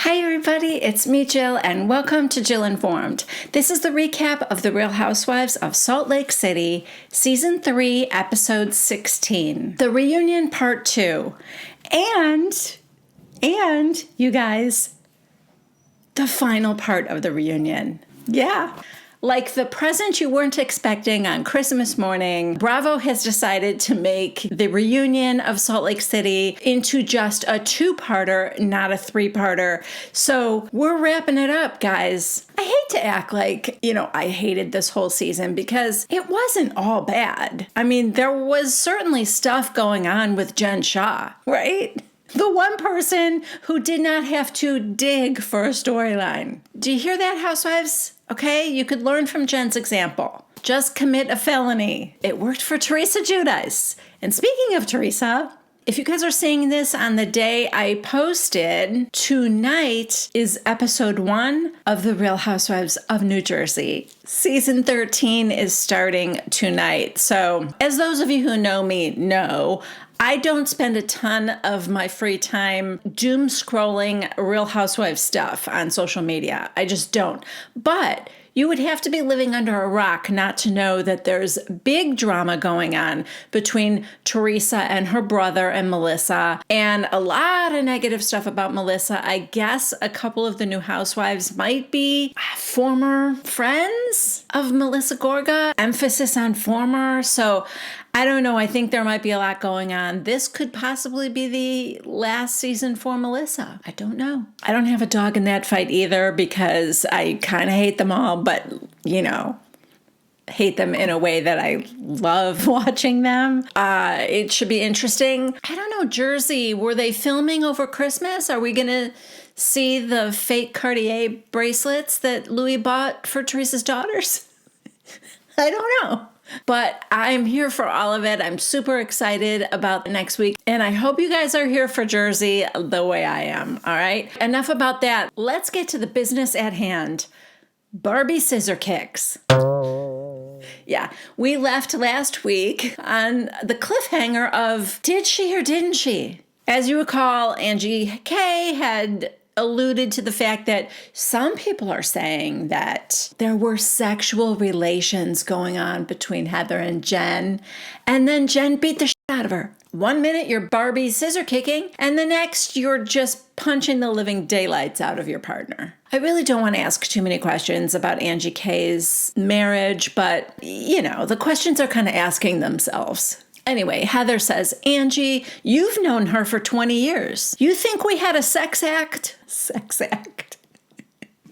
Hi everybody, it's me Jill and welcome to Jill Informed. This is the recap of The Real Housewives of Salt Lake City, Season 3, Episode 16, The Reunion Part 2, and you guys, the final part of the reunion. Yeah. Like the present you weren't expecting on Christmas morning, Bravo has decided to make the reunion of Salt Lake City into just a two-parter, not a three-parter. So we're wrapping it up, guys. I hate to act like, I hated this whole season because it wasn't all bad. I mean, there was certainly stuff going on with Shah, right? The one person who did not have to dig for a storyline. Do you hear that, Housewives? Okay, you could learn from Jen's example. Just commit a felony. It worked for Teresa Giudice. And speaking of Teresa, if you guys are seeing this on the day I posted, tonight is episode 1 of The Real Housewives of New Jersey. Season 13 is starting tonight. So, as those of you who know me know, I don't spend a ton of my free time doom scrolling Real Housewives stuff on social media. I just don't. But you would have to be living under a rock not to know that there's big drama going on between Teresa and her brother and Melissa, and a lot of negative stuff about Melissa. I guess a couple of the new housewives might be former friends of Melissa Gorga, emphasis on former. So I don't know. I think there might be a lot going on. This could possibly be the last season for Melissa. I don't know. I don't have a dog in that fight either because I kind of hate them all, but, hate them in a way that I love watching them. It should be interesting. I don't know, Jersey, were they filming over Christmas? Are we going to see the fake Cartier bracelets that Louis bought for Teresa's daughters? I don't know. But I'm here for all of it. I'm super excited about next week. And I hope you guys are here for Jersey the way I am. All right. Enough about that. Let's get to the business at hand. Barbie scissor kicks. Yeah. We left last week on the cliffhanger of did she or didn't she? As you recall, Angie K had alluded to the fact that some people are saying that there were sexual relations going on between Heather and Jen, and then Jen beat the shit out of her. 1 minute you're Barbie scissor kicking, and the next you're just punching the living daylights out of your partner. I really don't want to ask too many questions about Angie K's marriage, but, the questions are kind of asking themselves. Anyway, Heather says, Angie, you've known her for 20 years. You think we had a sex act? Sex act.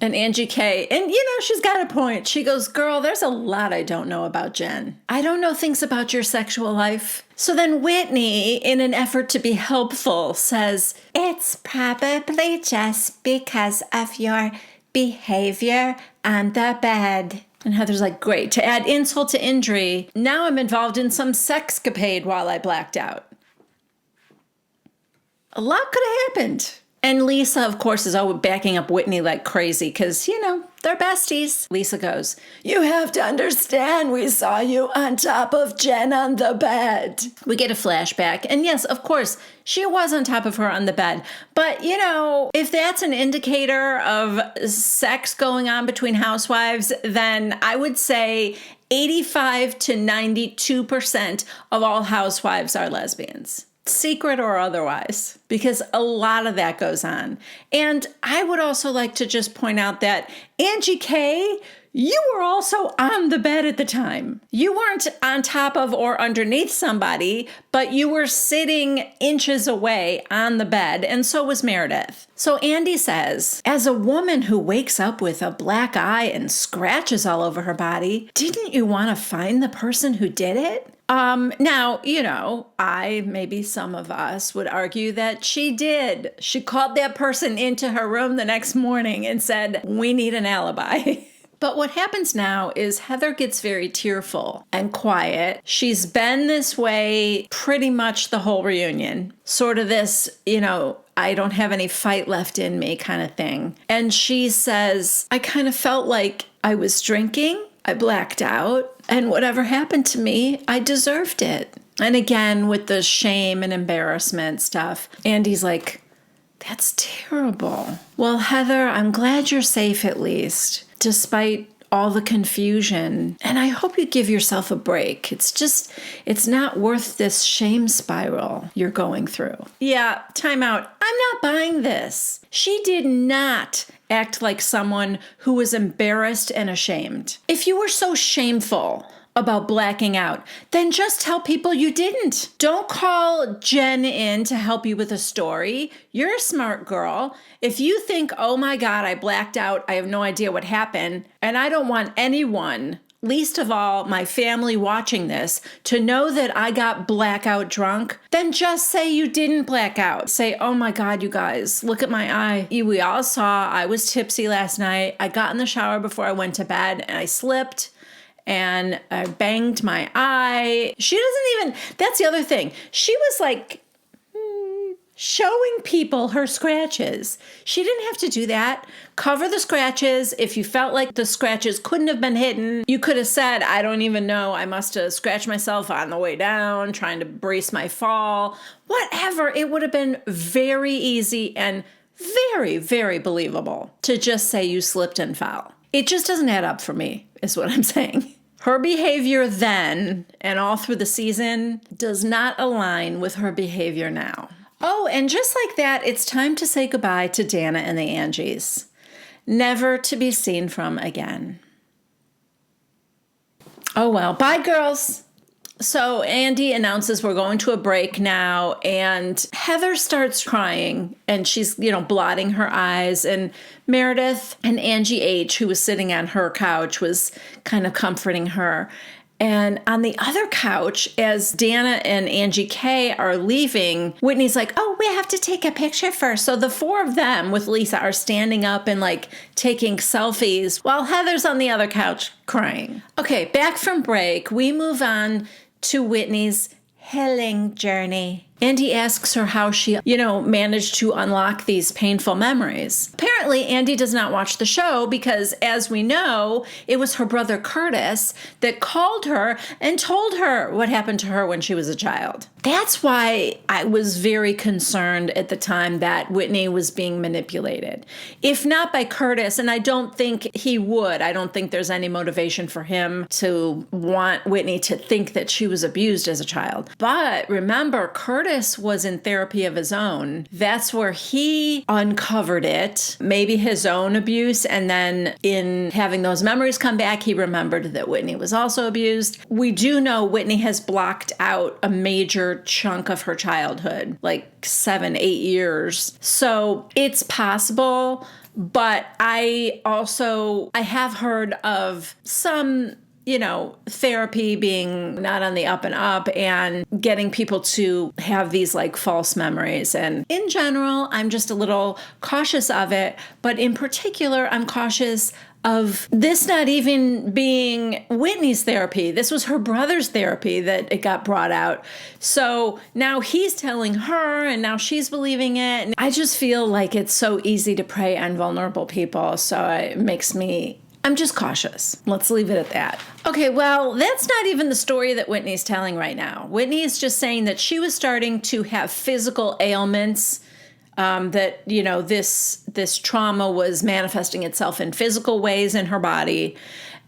And Angie K, and she's got a point. She goes, girl, there's a lot I don't know about Jen. I don't know things about your sexual life. So then Whitney, in an effort to be helpful, says, it's probably just because of your behavior on the bed. And Heather's like, great, to add insult to injury, now I'm involved in some sexcapade while I blacked out. A lot could have happened. And Lisa, of course, is always backing up Whitney like crazy because, they're besties. Lisa goes, you have to understand we saw you on top of Jen on the bed. We get a flashback. And yes, of course, she was on top of her on the bed. But, if that's an indicator of sex going on between housewives, then I would say 85 to 92% of all housewives are lesbians. Secret or otherwise, because a lot of that goes on. And I would also like to just point out that Angie K, you were also on the bed at the time. You weren't on top of or underneath somebody, but you were sitting inches away on the bed, and so was Meredith. So Andy says, as a woman who wakes up with a black eye and scratches all over her body, didn't you want to find the person who did it? Now, maybe some of us would argue that she did. She called that person into her room the next morning and said, we need an alibi. But what happens now is Heather gets very tearful and quiet. She's been this way pretty much the whole reunion. Sort of this, I don't have any fight left in me kind of thing. And she says, I kind of felt like I was drinking. I blacked out, and whatever happened to me, I deserved it. And again, with the shame and embarrassment stuff, Andy's like, That's terrible. Well, Heather, I'm glad you're safe at least, despite all the confusion. And I hope you give yourself a break. It's not worth this shame spiral you're going through. Yeah, time out. I'm not buying this. She did not act like someone who was embarrassed and ashamed. If you were so shameful about blacking out, then just tell people you didn't. Don't call Jen in to help you with a story. You're a smart girl. If you think, oh my God, I blacked out, I have no idea what happened, and I don't want anyone, least of all my family watching this, to know that I got blackout drunk, then just say you didn't black out. Say, oh my God, you guys, look at my eye. We all saw I was tipsy last night. I got in the shower before I went to bed and I slipped and I banged my eye. She doesn't even, that's the other thing. She was like showing people her scratches. She didn't have to do that. Cover the scratches. If you felt like the scratches couldn't have been hidden, you could have said, I don't even know. I must have scratched myself on the way down, trying to brace my fall. Whatever. It would have been very easy and very, very believable to just say you slipped and fell. It just doesn't add up for me, is what I'm saying. Her behavior then and all through the season does not align with her behavior now. Oh, and just like that, it's time to say goodbye to Dana and the Angies. Never to be seen from again. Oh well, bye girls. So Andy announces we're going to a break now, and Heather starts crying, and she's, blotting her eyes, and Meredith and Angie H., who was sitting on her couch, was kind of comforting her. And on the other couch, as Dana and Angie K are leaving, Whitney's like, oh, we have to take a picture first. So the four of them with Lisa are standing up and taking selfies while Heather's on the other couch crying. Okay, back from break, we move on to Whitney's healing journey. Andy asks her how she, managed to unlock these painful memories. Apparently, Andy does not watch the show because, as we know, it was her brother Curtis that called her and told her what happened to her when she was a child. That's why I was very concerned at the time that Whitney was being manipulated. If not by Curtis, and I don't think he would, I don't think there's any motivation for him to want Whitney to think that she was abused as a child. But remember, Curtis was in therapy of his own. That's where he uncovered it, maybe his own abuse, and then in having those memories come back, he remembered that Whitney was also abused. We do know Whitney has blocked out a major chunk of her childhood, 7-8 years. So it's possible, but I have heard of some therapy being not on the up and up and getting people to have these false memories. And in general, I'm just a little cautious of it. But in particular, I'm cautious of this not even being Whitney's therapy. This was her brother's therapy that it got brought out. So now he's telling her and now she's believing it. And I just feel like it's so easy to prey on vulnerable people. So it makes me I'm just cautious. Let's leave it at that. Okay, well, that's not even the story that Whitney's telling right now. Whitney is just saying that she was starting to have physical ailments, that, this trauma was manifesting itself in physical ways in her body,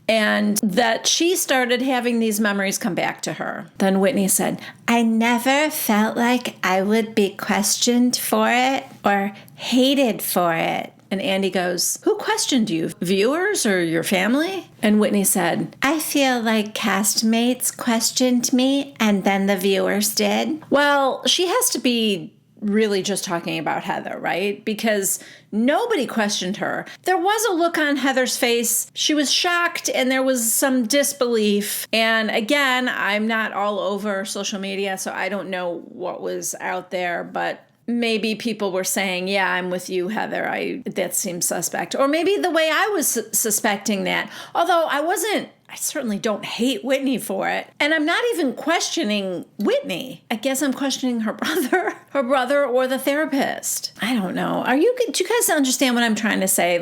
and that she started having these memories come back to her. Then Whitney said, I never felt like I would be questioned for it or hated for it. And Andy goes, who questioned you? Viewers or your family? And Whitney said, I feel like castmates questioned me and then the viewers did. Well, she has to be really just talking about Heather, right? Because nobody questioned her. There was a look on Heather's face. She was shocked and there was some disbelief. And again, I'm not all over social media, so I don't know what was out there, but maybe people were saying, yeah, I'm with you, Heather. That seems suspect. Or maybe the way I was suspecting that. Although I certainly don't hate Whitney for it. And I'm not even questioning Whitney. I guess I'm questioning her brother or the therapist. I don't know. Do you guys understand what I'm trying to say?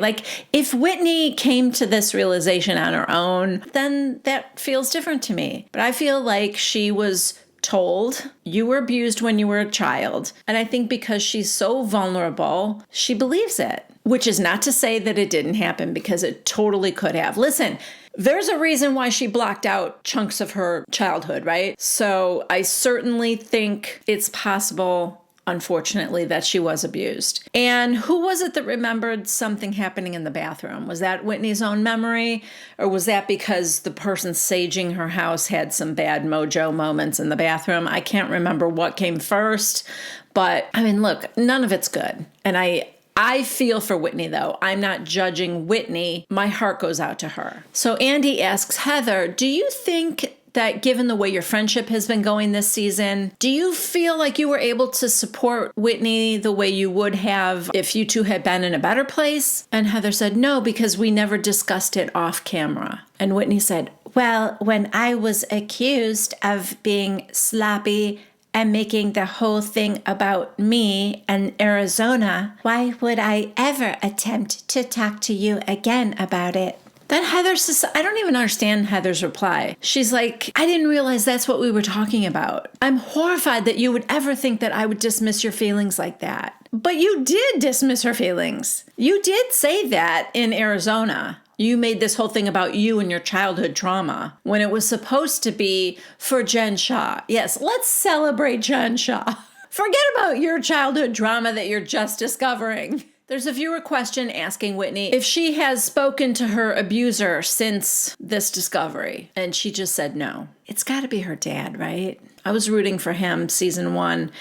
If Whitney came to this realization on her own, then that feels different to me. But I feel like she was told you were abused when you were a child. And I think because she's so vulnerable, she believes it, which is not to say that it didn't happen, because it totally could have. Listen, there's a reason why she blocked out chunks of her childhood, right? So I certainly think it's possible, unfortunately, that she was abused. And who was it that remembered something happening in the bathroom? Was that Whitney's own memory? Or was that because the person saging her house had some bad mojo moments in the bathroom? I can't remember what came first. But I mean, look, none of it's good. And I feel for Whitney, though. I'm not judging Whitney. My heart goes out to her. So Andy asks, Heather, do you think that given the way your friendship has been going this season, do you feel like you were able to support Whitney the way you would have if you two had been in a better place? And Heather said, no, because we never discussed it off camera. And Whitney said, well, when I was accused of being sloppy and making the whole thing about me and Arizona, why would I ever attempt to talk to you again about it? Then Heather says, I don't even understand Heather's reply. She's like, I didn't realize that's what we were talking about. I'm horrified that you would ever think that I would dismiss your feelings like that. But you did dismiss her feelings. You did say that in Arizona. You made this whole thing about you and your childhood trauma when it was supposed to be for Jen Shah. Yes, let's celebrate Jen Shah. Forget about your childhood trauma that you're just discovering. There's a viewer question asking Whitney if she has spoken to her abuser since this discovery. And she just said no. It's got to be her dad, right? I was rooting for him season 1.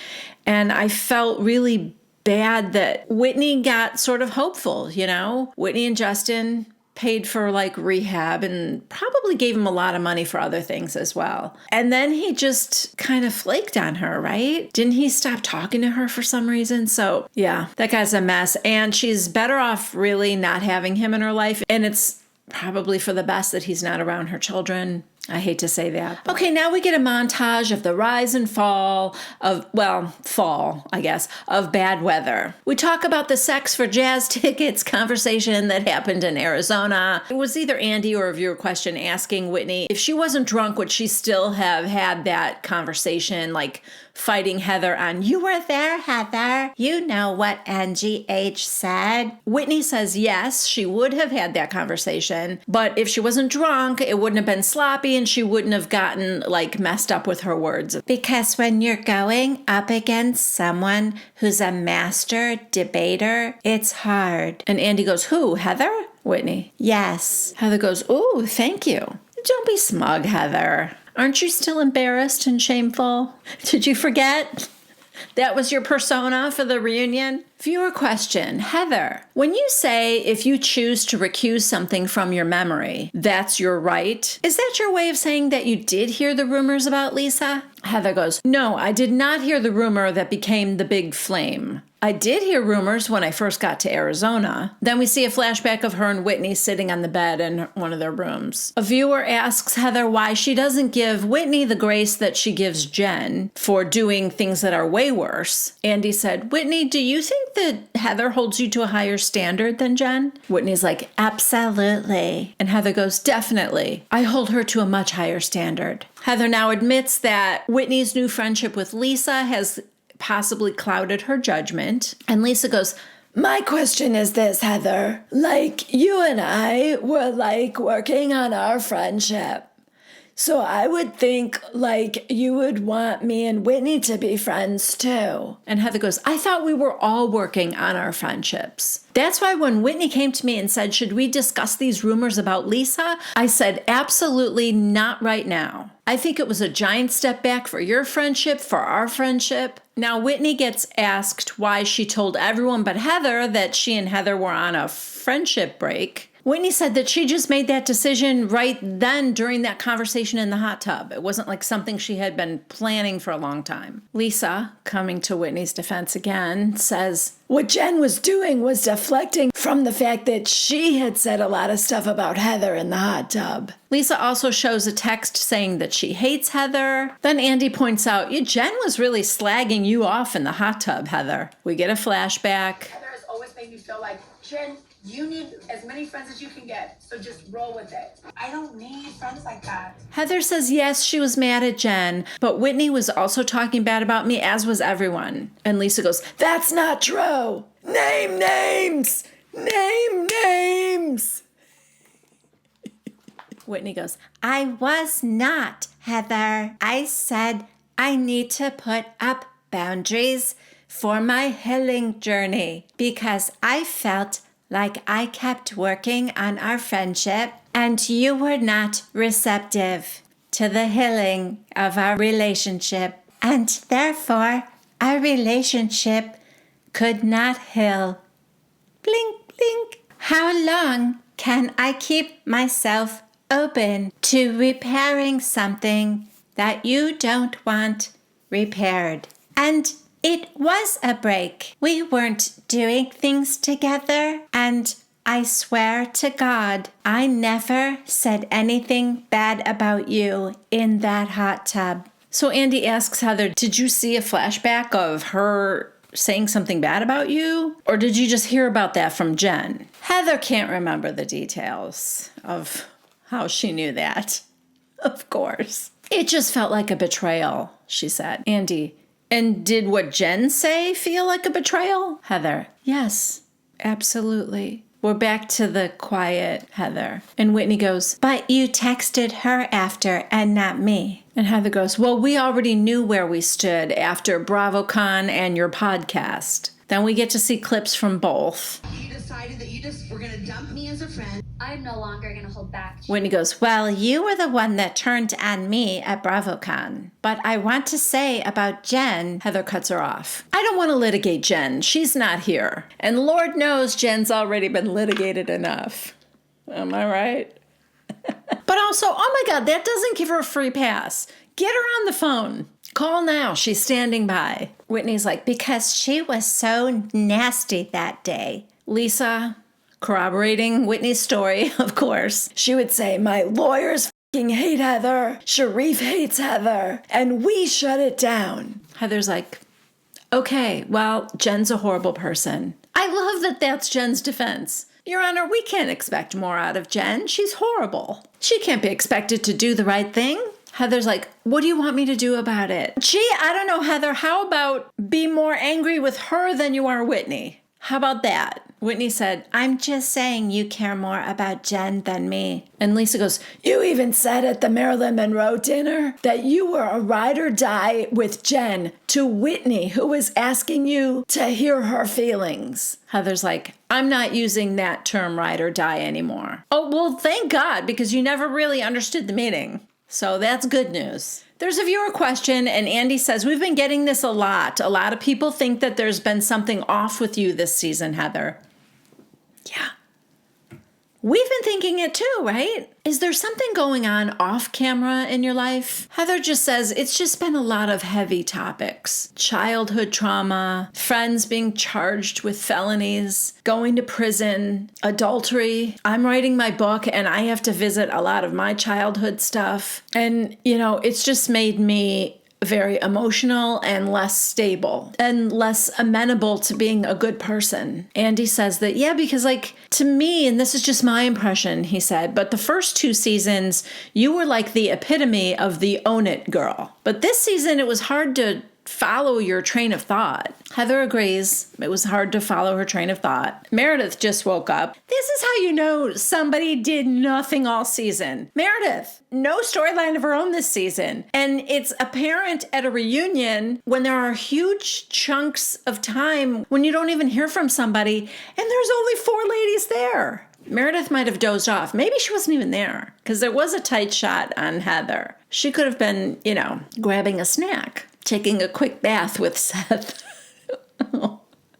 And I felt really bad that Whitney got sort of hopeful, you know? Whitney and Justin paid for like rehab and probably gave him a lot of money for other things as well. And then he just kind of flaked on her, right? Didn't he stop talking to her for some reason? So yeah, that guy's a mess. And she's better off really not having him in her life. And it's probably for the best that he's not around her children. I hate to say that. Okay, now we get a montage of the rise and fall of, fall, I guess, of bad weather. We talk about the sex for jazz tickets conversation that happened in Arizona. It was either Andy or a viewer question asking Whitney if she wasn't drunk, would she still have had that conversation, like fighting Heather on, you were there, Heather. You know what Angie H said. Whitney says yes, she would have had that conversation, but if she wasn't drunk, it wouldn't have been sloppy and she wouldn't have gotten like messed up with her words. Because when you're going up against someone who's a master debater, it's hard. And Andy goes, who, Heather? Whitney, yes. Heather goes, ooh, thank you. Don't be smug, Heather. Aren't you still embarrassed and shameful? Did you forget? That was your persona for the reunion? Viewer question, Heather, when you say if you choose to recuse something from your memory, that's your right, is that your way of saying that you did hear the rumors about Lisa? Heather goes, no, I did not hear the rumor that became the big flame. I did hear rumors when I first got to Arizona. Then we see a flashback of her and Whitney sitting on the bed in one of their rooms. A viewer asks Heather why she doesn't give Whitney the grace that she gives Jen for doing things that are way worse. Andy said, Whitney, do you think that Heather holds you to a higher standard than Jen? Whitney's like, absolutely. And Heather goes, definitely. I hold her to a much higher standard. Heather now admits that Whitney's new friendship with Lisa has possibly clouded her judgment. And Lisa goes, my question is this, Heather. Like, you and I were like working on our friendship. So I would think like you would want me and Whitney to be friends too. And Heather goes, I thought we were all working on our friendships. That's why when Whitney came to me and said, should we discuss these rumors about Lisa? I said, absolutely not right now. I think it was a giant step back for your friendship, for our friendship. Now Whitney gets asked why she told everyone but Heather that she and Heather were on a friendship break. Whitney said that she just made that decision right then during that conversation in the hot tub. It wasn't like something she had been planning for a long time. Lisa, coming to Whitney's defense again, says, what Jen was doing was deflecting from the fact that she had said a lot of stuff about Heather in the hot tub. Lisa also shows a text saying that she hates Heather. Then Andy points out, Jen was really slagging you off in the hot tub, Heather. We get a flashback. Heather has always made me feel like Jen You need as many friends as you can get, so just roll with it. I don't need friends like that. Heather says yes, she was mad at Jen, but Whitney was also talking bad about me, as was everyone. And Lisa goes, that's not true. Name names. Name names. Whitney goes, I was not, Heather. I said I need to put up boundaries for my healing journey because I felt like I kept working on our friendship and you were not receptive to the healing of our relationship, and therefore our relationship could not heal. Blink, blink. How long can I keep myself open to repairing something that you don't want repaired? And it was a break. We weren't doing things together, and I swear to God, I never said anything bad about you in that hot tub. So Andy asks Heather, did you see a flashback of her saying something bad about you? Or did you just hear about that from Jen? Heather can't remember the details of how she knew that. Of course. It just felt like a betrayal, she said. Andy, and did what Jen say feel like a betrayal? Heather, yes, absolutely. We're back to the quiet Heather. And Whitney goes, but you texted her after and not me. And Heather goes, well, we already knew where we stood after BravoCon and your podcast. Then we get to see clips from both. You decided that you just were going to dump me as a friend. I'm no longer going to hold back. Whitney goes, well, you were the one that turned on me at BravoCon. But I want to say about Jen, Heather cuts her off. I don't want to litigate Jen. She's not here. And Lord knows Jen's already been litigated enough. Am I right? But also, oh my God, that doesn't give her a free pass. Get her on the phone. Call now. She's standing by. Whitney's like, because she was so nasty that day. Lisa, corroborating Whitney's story, of course, she would say, my lawyers f***ing hate Heather. Sharif hates Heather. And we shut it down. Heather's like, okay, well, Jen's a horrible person. I love that that's Jen's defense. Your Honor, we can't expect more out of Jen. She's horrible. She can't be expected to do the right thing. Heather's like, what do you want me to do about it? Gee, I don't know, Heather. How about be more angry with her than you are Whitney? How about that? Whitney said, I'm just saying you care more about Jen than me. And Lisa goes, you even said at the Marilyn Monroe dinner that you were a ride or die with Jen to Whitney, who was asking you to hear her feelings. Heather's like, I'm not using that term ride or die anymore. Oh, well, thank God, because you never really understood the meaning. So that's good news. There's a viewer question, and Andy says, we've been getting this a lot. A lot of people think that there's been something off with you this season, Heather. Yeah. We've been thinking it too, right? Is there something going on off camera in your life? Heather just says it's just been a lot of heavy topics. Childhood trauma, friends being charged with felonies, going to prison, adultery. I'm writing my book and I have to visit a lot of my childhood stuff. And, it's just made me very emotional and less stable and less amenable to being a good person. Andy says that, yeah, because to me, and this is just my impression, he said, but the first 2 seasons, you were like the epitome of the own it girl. But this season, it was hard to follow your train of thought. Heather agrees. It was hard to follow her train of thought. Meredith just woke up. This is how you know somebody did nothing all season. Meredith, no storyline of her own this season. And it's apparent at a reunion when there are huge chunks of time when you don't even hear from somebody and there's only 4 ladies there. Meredith might have dozed off. Maybe she wasn't even there because there was a tight shot on Heather. She could have been, grabbing a snack, taking a quick bath with Seth.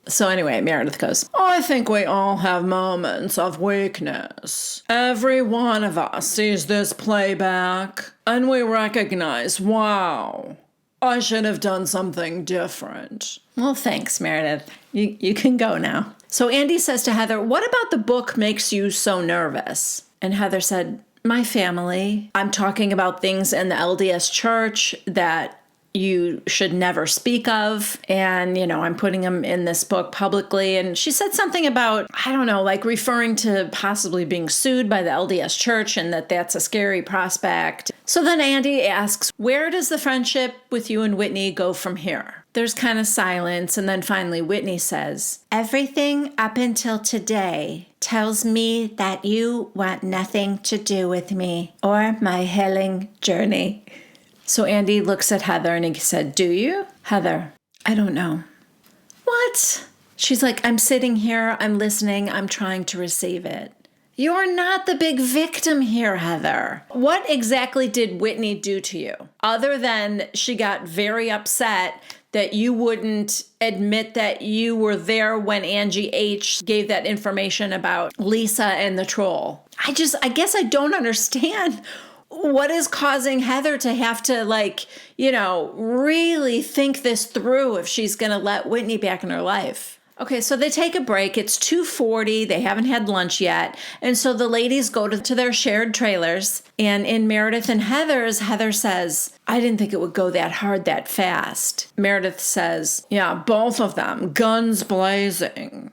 So anyway, Meredith goes, I think we all have moments of weakness. Every one of us sees this playback and we recognize, wow, I should have done something different. Well, thanks, Meredith. You can go now. So Andy says to Heather, what about the book makes you so nervous? And Heather said, my family. I'm talking about things in the LDS church that you should never speak of. And, I'm putting them in this book publicly. And she said something about, I don't know, like referring to possibly being sued by the LDS Church and that's a scary prospect. So then Andy asks, where does the friendship with you and Whitney go from here? There's kind of silence. And then finally Whitney says, everything up until today tells me that you want nothing to do with me or my healing journey. So Andy looks at Heather and he said, do you? Heather, I don't know. What? She's like, I'm sitting here, I'm listening, I'm trying to receive it. You're not the big victim here, Heather. What exactly did Whitney do to you? Other than she got very upset that you wouldn't admit that you were there when Angie H. gave that information about Lisa and the troll. I guess I don't understand what is causing Heather to have to really think this through if she's going to let Whitney back in her life. Okay, so they take a break. It's 2:40. They haven't had lunch yet. And so the ladies go to their shared trailers. And in Meredith and Heather's, Heather says, I didn't think it would go that hard that fast. Meredith says, yeah, both of them, guns blazing.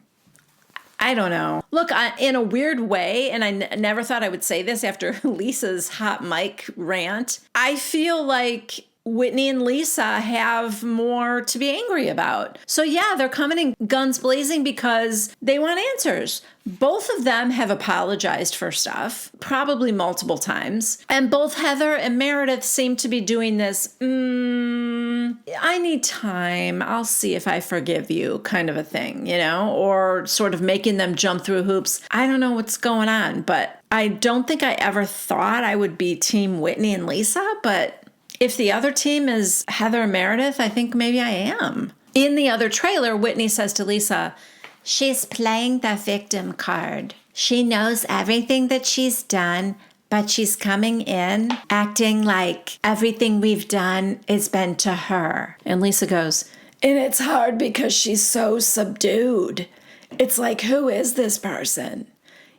I don't know. Look, in a weird way, and I never thought I would say this after Lisa's hot mic rant, I feel like Whitney and Lisa have more to be angry about. So yeah, they're coming in guns blazing because they want answers. Both of them have apologized for stuff, probably multiple times. And both Heather and Meredith seem to be doing this, I need time, I'll see if I forgive you kind of a thing, or sort of making them jump through hoops. I don't know what's going on, but I don't think I ever thought I would be Team Whitney and Lisa, but if the other team is Heather and Meredith, I think maybe I am. In the other trailer, Whitney says to Lisa, she's playing the victim card. She knows everything that she's done, but she's coming in acting like everything we've done has been to her. And Lisa goes, and it's hard because she's so subdued. It's like, who is this person?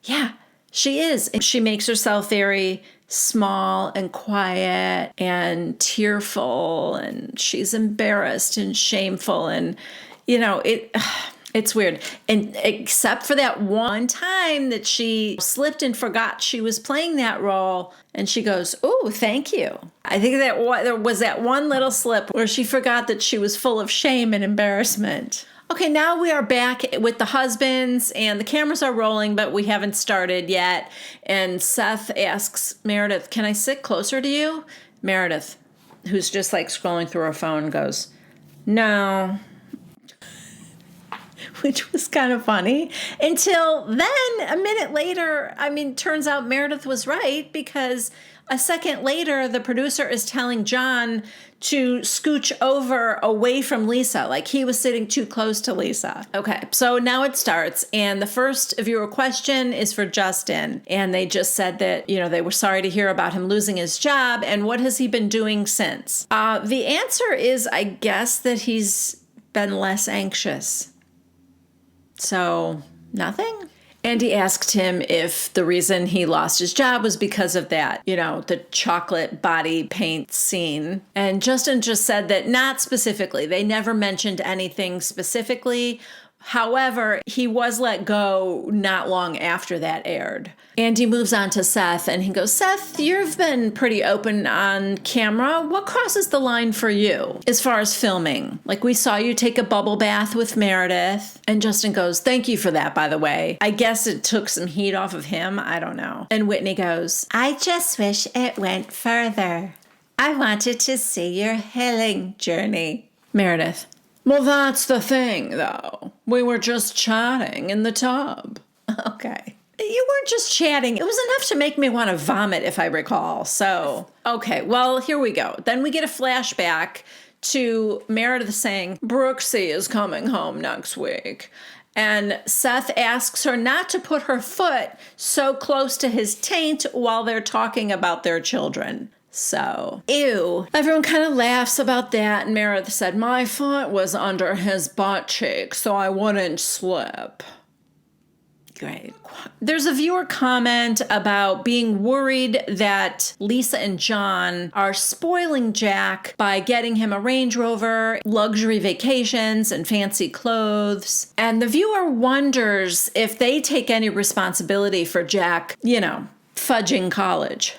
Yeah, she is. And she makes herself very small and quiet and tearful, and she's embarrassed and shameful, and it's weird. And except for that one time that she slipped and forgot she was playing that role, and she goes, oh, thank you. I think that there was that one little slip where she forgot that she was full of shame and embarrassment. Okay, now we are back with the husbands, and the cameras are rolling, but we haven't started yet. And Seth asks Meredith, can I sit closer to you? Meredith, who's just scrolling through her phone, goes, no. Which was kind of funny. Until then, a minute later, turns out Meredith was right, because a second later, the producer is telling John to scooch over away from Lisa, like he was sitting too close to Lisa. Okay, so now it starts, and the first viewer question is for Justin, and they just said that, they were sorry to hear about him losing his job, and what has he been doing since? The answer is, I guess, that he's been less anxious. So, nothing? Andy asked him if the reason he lost his job was because of that, the chocolate body paint scene. And Justin just said that not specifically. They never mentioned anything specifically. However, he was let go not long after that aired. Andy moves on to Seth, and he goes, Seth, you've been pretty open on camera. What crosses the line for you as far as filming? We saw you take a bubble bath with Meredith. And Justin goes, thank you for that, by the way. I guess it took some heat off of him. I don't know. And Whitney goes, I just wish it went further. I wanted to see your healing journey. Meredith, well, that's the thing, though. We were just chatting in the tub. Okay. You weren't just chatting. It was enough to make me want to vomit, if I recall. So, okay, well, here we go. Then we get a flashback to Meredith saying, Brooksy is coming home next week. And Seth asks her not to put her foot so close to his taint while they're talking about their children. So, ew. Everyone kind of laughs about that. And Meredith said, my foot was under his butt cheek, so I wouldn't slip. Great. There's a viewer comment about being worried that Lisa and John are spoiling Jack by getting him a Range Rover, luxury vacations, and fancy clothes. And the viewer wonders if they take any responsibility for Jack, fudging college.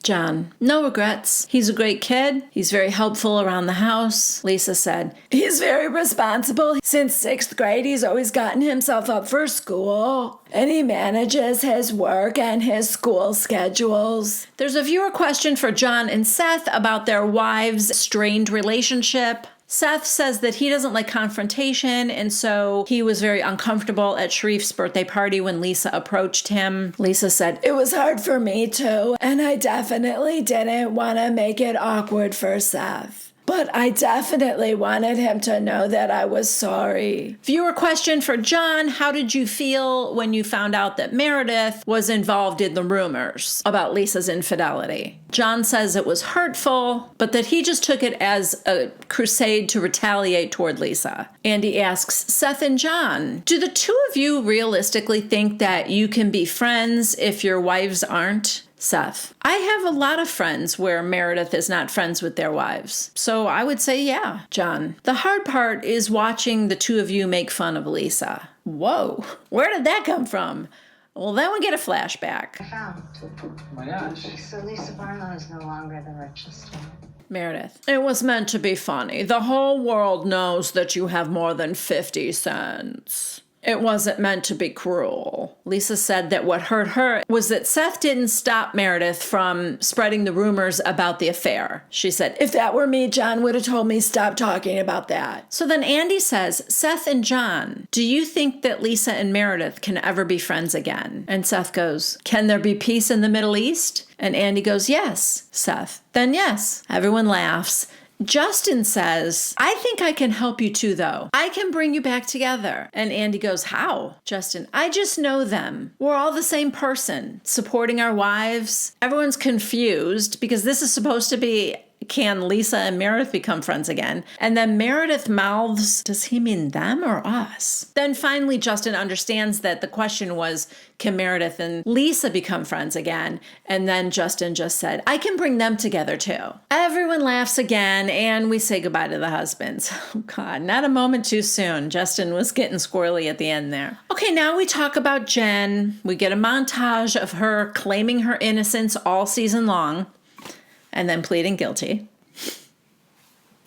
John, no regrets. He's a great kid. He's very helpful around the house. Lisa said, he's very responsible. Since 6th grade, he's always gotten himself up for school. And he manages his work and his school schedules. There's a viewer question for John and Seth about their wives' strained relationship. Seth says that he doesn't like confrontation, and so he was very uncomfortable at Sharif's birthday party when Lisa approached him. Lisa said, it was hard for me too, and I definitely didn't want to make it awkward for Seth. But I definitely wanted him to know that I was sorry. Viewer question for John. How did you feel when you found out that Meredith was involved in the rumors about Lisa's infidelity? John says it was hurtful, but that he just took it as a crusade to retaliate toward Lisa. Andy asks, Seth and John, do the two of you realistically think that you can be friends if your wives aren't? Seth, I have a lot of friends where Meredith is not friends with their wives. So I would say, yeah. John, the hard part is watching the two of you make fun of Lisa. Whoa, where did that come from? Well, then we get a flashback. I found. Oh my gosh. So Lisa Barlow is no longer the richest woman. Meredith, it was meant to be funny. The whole world knows that you have more than 50 cents. It wasn't meant to be cruel. Lisa said that what hurt her was that Seth didn't stop Meredith from spreading the rumors about the affair. She said, if that were me, John would have told me stop talking about that. So then Andy says, Seth and John, do you think that Lisa and Meredith can ever be friends again? And Seth goes, can there be peace in the Middle East? And Andy goes, yes. Seth, then yes. Everyone laughs. Justin says, I think I can help you too, though. I can bring you back together. And Andy goes, how? Justin, I just know them. We're all the same person, supporting our wives. Everyone's confused because this is supposed to be, can Lisa and Meredith become friends again? And then Meredith mouths, does he mean them or us? Then finally, Justin understands that the question was, can Meredith and Lisa become friends again? And then Justin just said, I can bring them together too. Everyone laughs again, and we say goodbye to the husbands. Oh God, not a moment too soon. Justin was getting squirrely at the end there. Okay, now we talk about Jen. We get a montage of her claiming her innocence all season long, and then pleading guilty.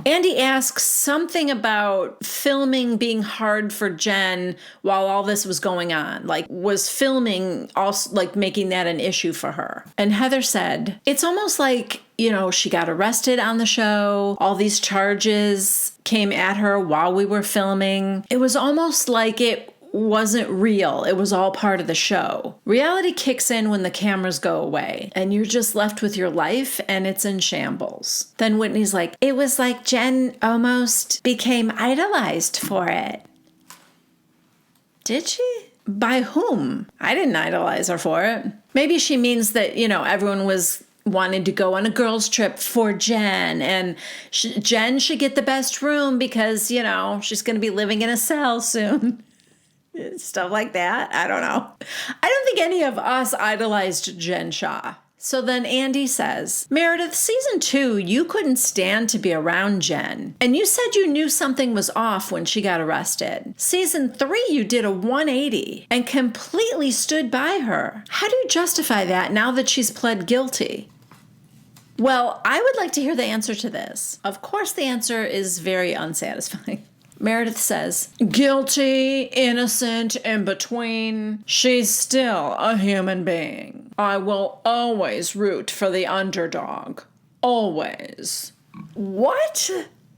Andy asks something about filming being hard for Jen while all this was going on. Like, was filming also making that an issue for her? And Heather said, it's almost like, she got arrested on the show. All these charges came at her while we were filming. It was almost like it wasn't real. It was all part of the show. Reality kicks in when the cameras go away and you're just left with your life and it's in shambles. Then Whitney's like, it was like Jen almost became idolized for it. Did she? By whom? I didn't idolize her for it. Maybe she means that, everyone was wanting to go on a girls' trip for Jen, and Jen should get the best room because, she's going to be living in a cell soon. Stuff like that. I don't know. I don't think any of us idolized Jen Shah. So then Andy says, Meredith, season 2, you couldn't stand to be around Jen. And you said you knew something was off when she got arrested. Season 3, you did a 180 and completely stood by her. How do you justify that now that she's pled guilty? Well, I would like to hear the answer to this. Of course, the answer is very unsatisfying. Meredith says, guilty, innocent, in between. She's still a human being. I will always root for the underdog. Always. What?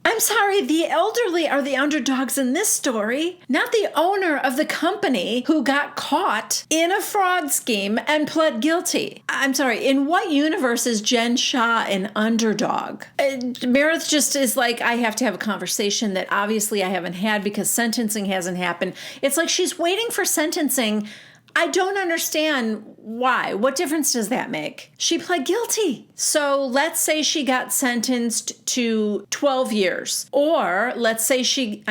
I'm sorry, the elderly are the underdogs in this story, not the owner of the company who got caught in a fraud scheme and pled guilty. I'm sorry, in what universe is Jen Shah an underdog? Meredith just is like, I have to have a conversation that obviously I haven't had because sentencing hasn't happened. It's like she's waiting for sentencing I don't understand why. What difference does that make? She pled guilty. So let's say she got sentenced to 12 years. Or let's say she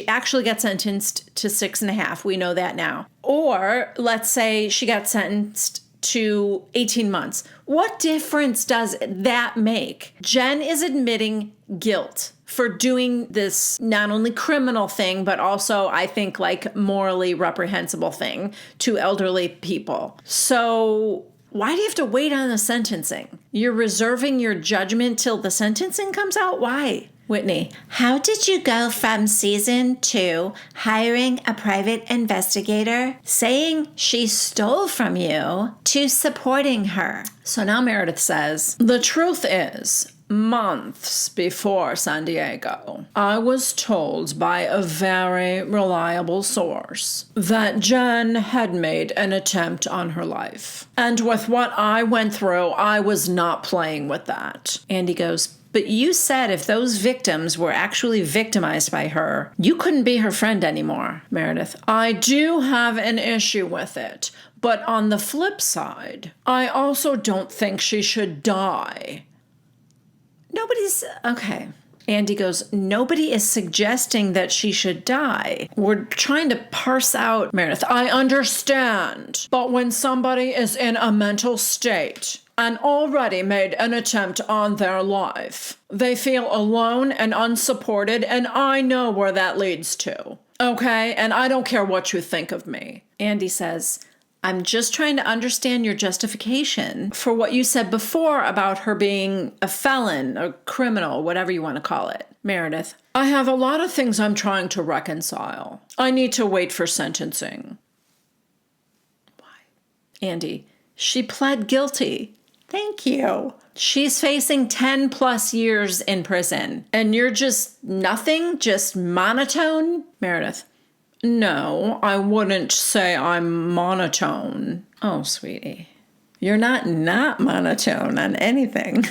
actually got sentenced to 6.5. We know that now. Or let's say she got sentenced to 18 months. What difference does that make? Jen is admitting guilt for doing this not only criminal thing, but also, I think, like morally reprehensible thing to elderly people. So why do you have to wait on the sentencing? You're reserving your judgment till the sentencing comes out? Why? Whitney, how did you go from season 2 hiring a private investigator, saying she stole from you, to supporting her? So now Meredith says, the truth is, months before San Diego, I was told by a very reliable source that Jen had made an attempt on her life. And with what I went through, I was not playing with that. Andy goes, but you said if those victims were actually victimized by her, you couldn't be her friend anymore. Meredith, I do have an issue with it. But on the flip side, I also don't think she should die. Okay. Andy goes, nobody is suggesting that she should die. We're trying to parse out, Meredith, I understand. But when somebody is in a mental state and already made an attempt on their life, they feel alone and unsupported, and I know where that leads to. Okay? And I don't care what you think of me. Andy says, I'm just trying to understand your justification for what you said before about her being a felon, a criminal, whatever you want to call it. Meredith, I have a lot of things I'm trying to reconcile. I need to wait for sentencing. Why? Andy, she pled guilty. Thank you. She's facing 10 plus years in prison. And you're just nothing? Just monotone? Meredith, no, I wouldn't say I'm monotone. Oh, sweetie, you're not monotone on anything.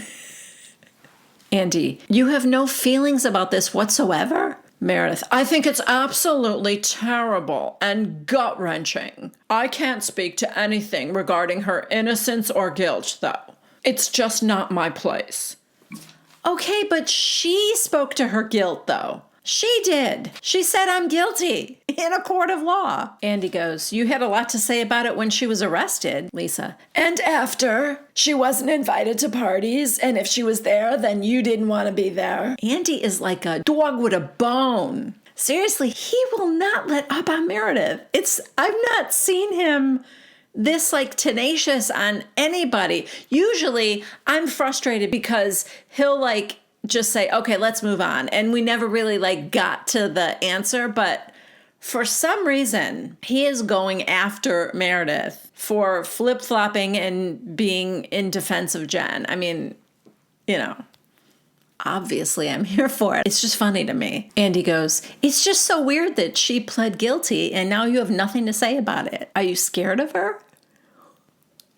Andy, you have no feelings about this whatsoever? Meredith, I think it's absolutely terrible and gut-wrenching. I can't speak to anything regarding her innocence or guilt, though. It's just not my place. Okay, but she spoke to her guilt, though. She did. She said, I'm guilty in a court of law. Andy goes, you had a lot to say about it when she was arrested. Lisa, and after, she wasn't invited to parties, and if she was there, then you didn't want to be there. Andy is like a dog with a bone. Seriously, he will not let up on Meredith. I've not seen him this like tenacious on anybody. Usually I'm frustrated because he'll like just say, okay, let's move on. And we never really like got to the answer, but for some reason, he is going after Meredith for flip-flopping and being in defense of Jen. I mean, obviously I'm here for it. It's just funny to me. Andy goes, it's just so weird that she pled guilty and now you have nothing to say about it. Are you scared of her?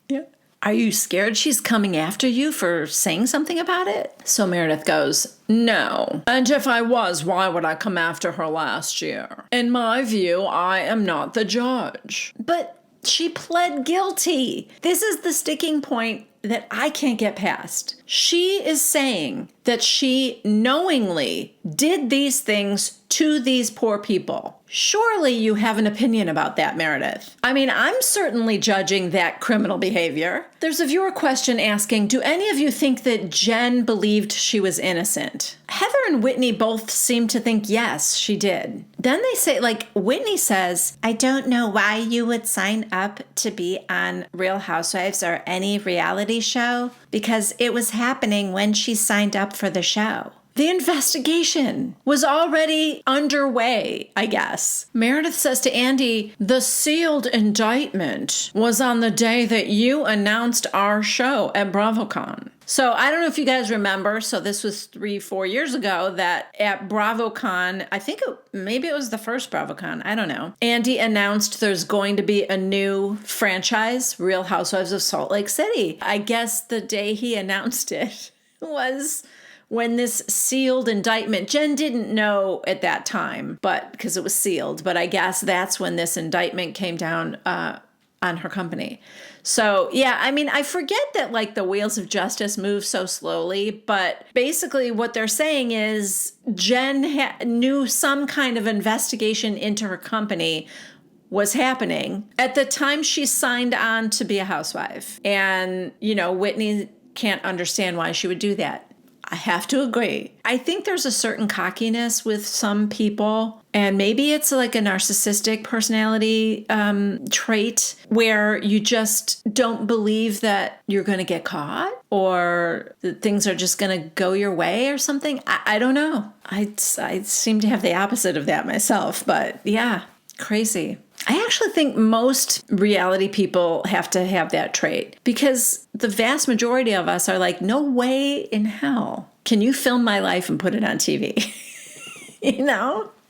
Yeah. Are you scared she's coming after you for saying something about it? So Meredith goes, no. And if I was, why would I come after her last year? In my view, I am not the judge. But she pled guilty. This is the sticking point that I can't get past. She is saying that she knowingly did these things to these poor people. Surely you have an opinion about that, Meredith. I mean, I'm certainly judging that criminal behavior. There's a viewer question asking, do any of you think that Jen believed she was innocent? Heather and Whitney both seem to think yes, she did. Then they say, Whitney says, I don't know why you would sign up to be on Real Housewives or any reality show, because it was happening when she signed up for the show. The investigation was already underway, I guess. Meredith says to Andy, the sealed indictment was on the day that you announced our show at BravoCon. So I don't know if you guys remember, so this was 3-4 years ago, that at BravoCon, I think maybe it was the first BravoCon, I don't know, Andy announced there's going to be a new franchise, Real Housewives of Salt Lake City. I guess the day he announced it was when this sealed indictment, Jen didn't know at that time, but because it was sealed, but I guess that's when this indictment came down on her company. So, yeah, I mean, I forget that like the wheels of justice move so slowly, but basically what they're saying is Jen knew some kind of investigation into her company was happening at the time she signed on to be a housewife. And, Whitney can't understand why she would do that. I have to agree. I think there's a certain cockiness with some people, and maybe it's like a narcissistic personality trait where you just don't believe that you're going to get caught or that things are just going to go your way or something. I don't know. I seem to have the opposite of that myself, but yeah, crazy. I actually think most reality people have to have that trait because the vast majority of us are like, no way in hell can you film my life and put it on TV.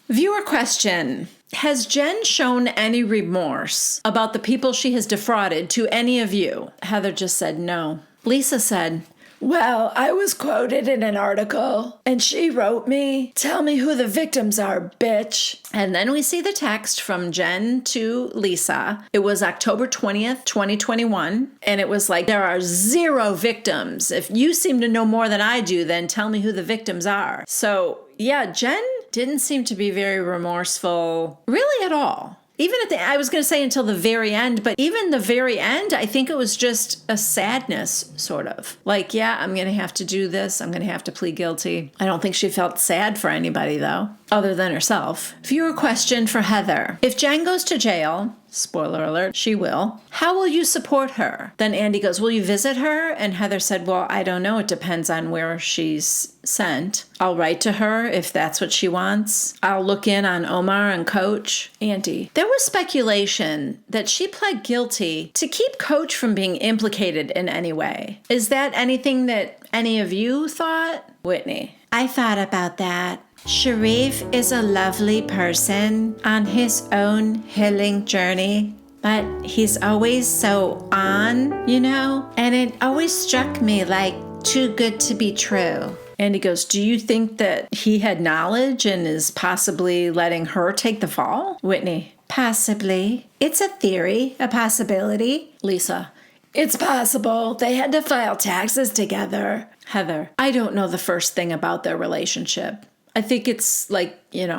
Viewer question. Has Jen shown any remorse about the people she has defrauded to any of you? Heather just said no. Lisa said, well, I was quoted in an article, and she wrote me, tell me who the victims are, bitch. And then we see the text from Jen to Lisa. It was October 20th, 2021, and it was like, there are 0 victims. If you seem to know more than I do, then tell me who the victims are. So, yeah, Jen didn't seem to be very remorseful, really at all. Even I was going to say until the very end, but even the very end, I think it was just a sadness, sort of. Like, yeah, I'm going to have to do this. I'm going to have to plead guilty. I don't think she felt sad for anybody, though, other than herself. Viewer question for Heather. If Jen goes to jail, spoiler alert, she will, how will you support her? Then Andy goes, will you visit her? And Heather said, well, I don't know. It depends on where she's sent. I'll write to her if that's what she wants. I'll look in on Omar and Coach. Andy, there was speculation that she pled guilty to keep Coach from being implicated in any way. Is that anything that any of you thought? Whitney, I thought about that. Sharif is a lovely person on his own healing journey, but he's always so on, and it always struck me like too good to be true. And he goes, do you think that he had knowledge and is possibly letting her take the fall? Whitney, possibly. It's a theory, a possibility. Lisa, it's possible. They had to file taxes together. Heather, I don't know the first thing about their relationship. I think it's like,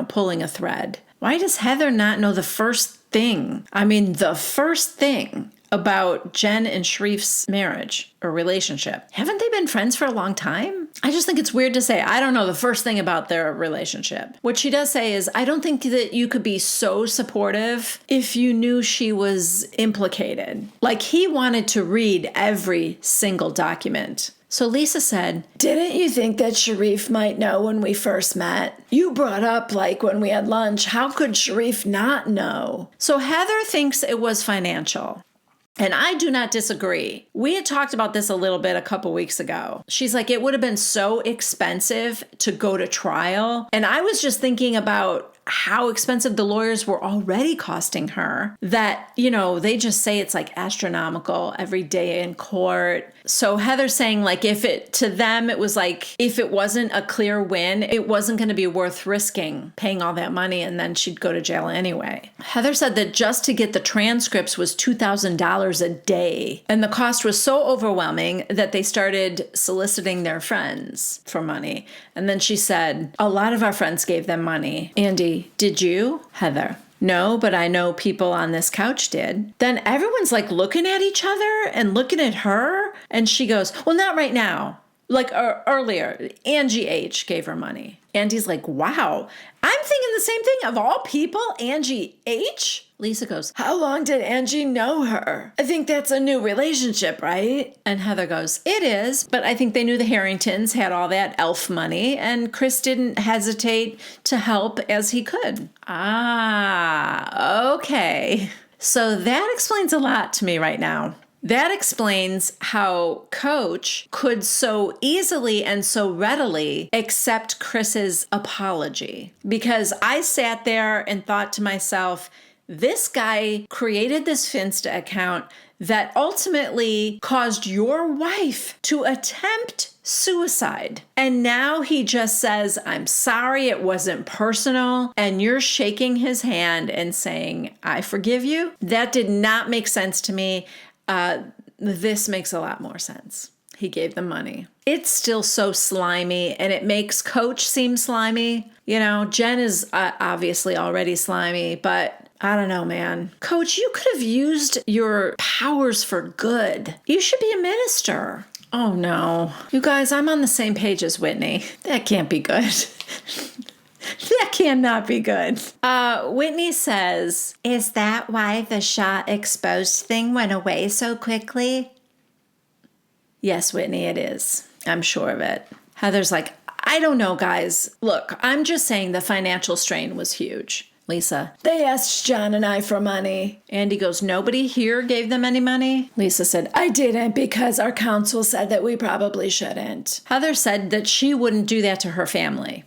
pulling a thread. Why does Heather not know the first thing? I mean, the first thing about Jen and Sharif's marriage or relationship. Haven't they been friends for a long time? I just think it's weird to say, I don't know the first thing about their relationship. What she does say is, I don't think that you could be so supportive if you knew she was implicated. Like he wanted to read every single document. So Lisa said, didn't you think that Sharif might know when we first met? You brought up like when we had lunch, how could Sharif not know? So Heather thinks it was financial. And I do not disagree. We had talked about this a little bit a couple weeks ago. She's like, it would have been so expensive to go to trial. And I was just thinking about how expensive the lawyers were already costing her that, they just say it's like astronomical every day in court. So Heather's saying like to them, it was like if it wasn't a clear win, it wasn't going to be worth risking paying all that money and then she'd go to jail anyway. Heather said that just to get the transcripts was $2,000 a day. And the cost was so overwhelming that they started soliciting their friends for money. And then she said, a lot of our friends gave them money. Andy, did you? Heather, no, but I know people on this couch did. Then everyone's like looking at each other and looking at her. And she goes, well, not right now. Like earlier, Angie H gave her money. Andy's like, wow, I'm thinking the same thing. Of all people, Angie H? Lisa goes, how long did Angie know her? I think that's a new relationship, right? And Heather goes, it is, but I think they knew the Harringtons had all that elf money and Chris didn't hesitate to help as he could. Ah, okay. So that explains a lot to me right now. That explains how Coach could so easily and so readily accept Chris's apology. Because I sat there and thought to myself, this guy created this Finsta account that ultimately caused your wife to attempt suicide. And now he just says, I'm sorry, it wasn't personal. And you're shaking his hand and saying, I forgive you. That did not make sense to me. This makes a lot more sense. He gave them money. It's still so slimy, and it makes Coach seem slimy. You know, Jen is obviously already slimy, but I don't know, man. Coach, you could have used your powers for good. You should be a minister. Oh no. You guys, I'm on the same page as Whitney. That can't be good. That cannot be good. Whitney says, is that why the Shah exposed thing went away so quickly? Yes, Whitney, it is. I'm sure of it. Heather's like, I don't know, guys. Look, I'm just saying the financial strain was huge. Lisa, they asked John and I for money. Andy goes, nobody here gave them any money? Lisa said, I didn't because our counsel said that we probably shouldn't. Heather said that she wouldn't do that to her family.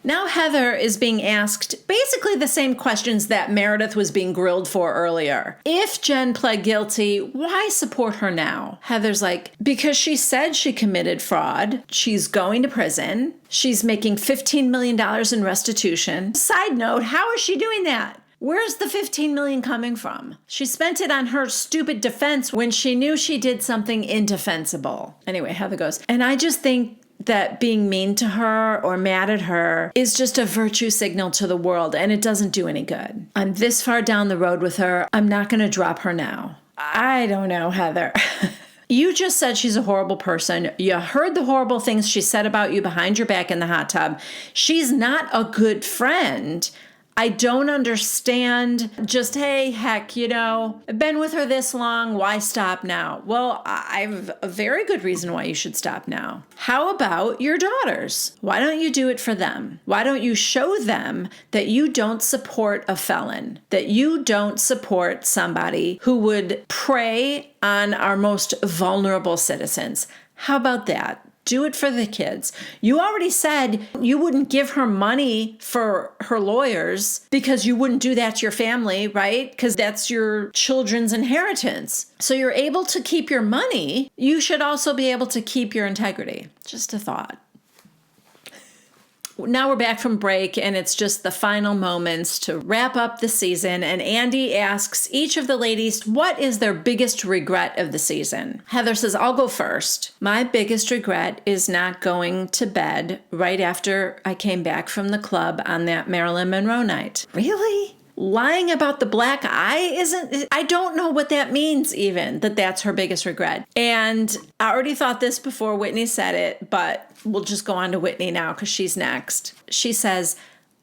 Now Heather is being asked basically the same questions that Meredith was being grilled for earlier. If Jen pled guilty, why support her now? Heather's like, because she said she committed fraud. She's going to prison. She's making $15 million in restitution. Side note, how is she doing that? Where's the $15 million coming from? She spent it on her stupid defense when she knew she did something indefensible. Anyway, Heather goes, and I just think that being mean to her or mad at her is just a virtue signal to the world, and it doesn't do any good. I'm this far down the road with her. I'm not going to drop her now. I don't know, Heather. You just said she's a horrible person. You heard the horrible things she said about you behind your back in the hot tub. She's not a good friend. I don't understand. Just, hey, heck, you know, I've been with her this long. Why stop now? Well, I have a very good reason why you should stop now. How about your daughters? Why don't you do it for them? Why don't you show them that you don't support a felon, that you don't support somebody who would prey on our most vulnerable citizens? How about that? Do it for the kids. You already said you wouldn't give her money for her lawyers because you wouldn't do that to your family, right? Because that's your children's inheritance. So you're able to keep your money. You should also be able to keep your integrity. Just a thought. Now we're back from break, and it's just the final moments to wrap up the season. And Andy asks each of the ladies, what is their biggest regret of the season? Heather says, I'll go first. My biggest regret is not going to bed right after I came back from the club on that Marilyn Monroe night. Really? Lying about the black eye isn't, I don't know what that means even, that's her biggest regret. And I already thought this before Whitney said it, but we'll just go on to Whitney now because she's next. She says,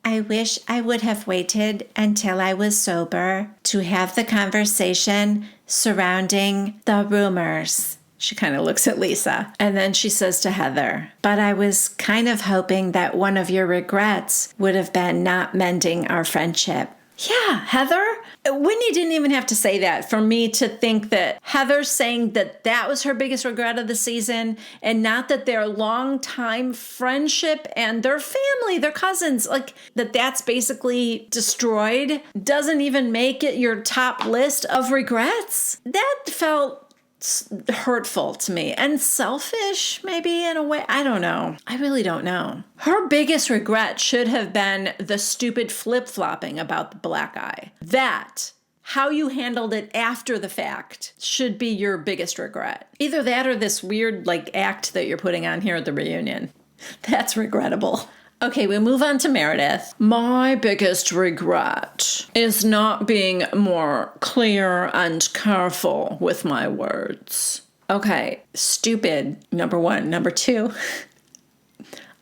I wish I would have waited until I was sober to have the conversation surrounding the rumors. She kind of looks at Lisa. And then she says to Heather, but I was kind of hoping that one of your regrets would have been not mending our friendship. Yeah, Heather. Whitney didn't even have to say that for me to think that Heather's saying that that was her biggest regret of the season, and not that their longtime friendship and their family, their cousins, like that's basically destroyed, doesn't even make it your top list of regrets. That felt hurtful to me and selfish, maybe in a way. I don't know. I really don't know. Her biggest regret should have been the stupid flip-flopping about the black eye. That, how you handled it after the fact, should be your biggest regret. Either that or this weird act that you're putting on here at the reunion. That's regrettable. Okay, we move on to Meredith. My biggest regret is not being more clear and careful with my words. Okay, stupid, number one. Number two,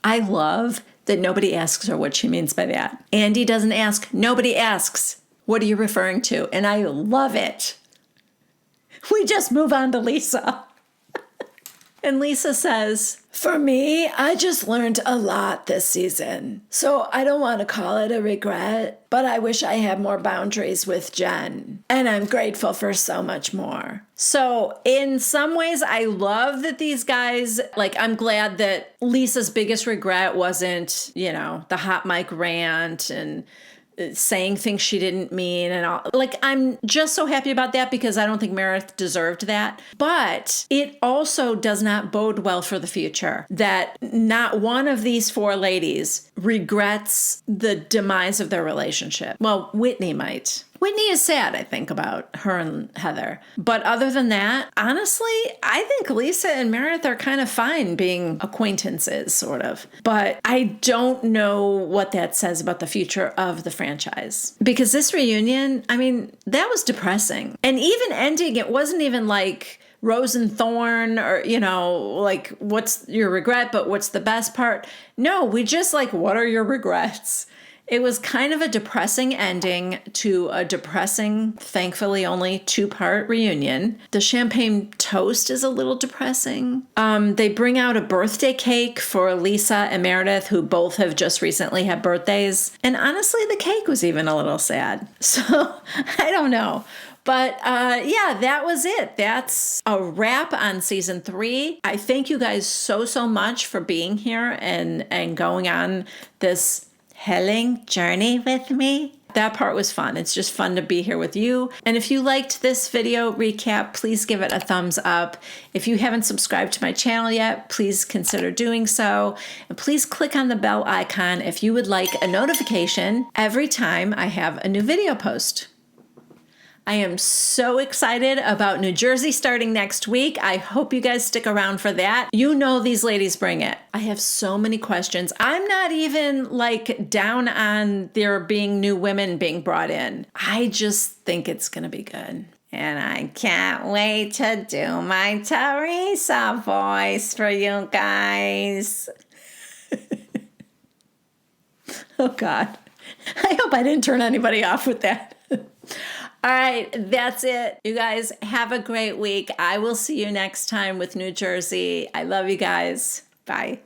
I love that nobody asks her what she means by that. Andy doesn't ask. Nobody asks. What are you referring to? And I love it. We just move on to Lisa. And Lisa says, for me, I just learned a lot this season. So I don't want to call it a regret, but I wish I had more boundaries with Jen. And I'm grateful for so much more. So in some ways, I love that these guys, I'm glad that Lisa's biggest regret wasn't, the hot mic rant and saying things she didn't mean and all. Like, I'm just so happy about that because I don't think Meredith deserved that. But it also does not bode well for the future that not one of these four ladies regrets the demise of their relationship. Well, Whitney might. Whitney is sad, I think, about her and Heather. But other than that, honestly, I think Lisa and Meredith are kind of fine being acquaintances, sort of. But I don't know what that says about the future of the franchise. Because this reunion, I mean, that was depressing. And even ending, it wasn't even like Rose and Thorn or, you know, like, what's your regret, but what's the best part? No, we just like, what are your regrets? It was kind of a depressing ending to a depressing, thankfully only 2-part reunion. The champagne toast is a little depressing. They bring out a birthday cake for Lisa and Meredith, who both have just recently had birthdays. And honestly, the cake was even a little sad. So I don't know. But yeah, that was it. That's a wrap on season 3. I thank you guys so much for being here and going on this helling journey with me. That part was fun. It's just fun to be here with you. And if you liked this video recap, please give it a thumbs up. If you haven't subscribed to my channel yet, please consider doing so. And please click on the bell icon if you would like a notification every time I have a new video post. I am so excited about New Jersey starting next week. I hope you guys stick around for that. You know these ladies bring it. I have so many questions. I'm not even like down on there being new women being brought in. I just think it's going to be good. And I can't wait to do my Teresa voice for you guys. Oh God. I hope I didn't turn anybody off with that. All right, that's it. You guys have a great week. I will see you next time with New Jersey. I love you guys. Bye.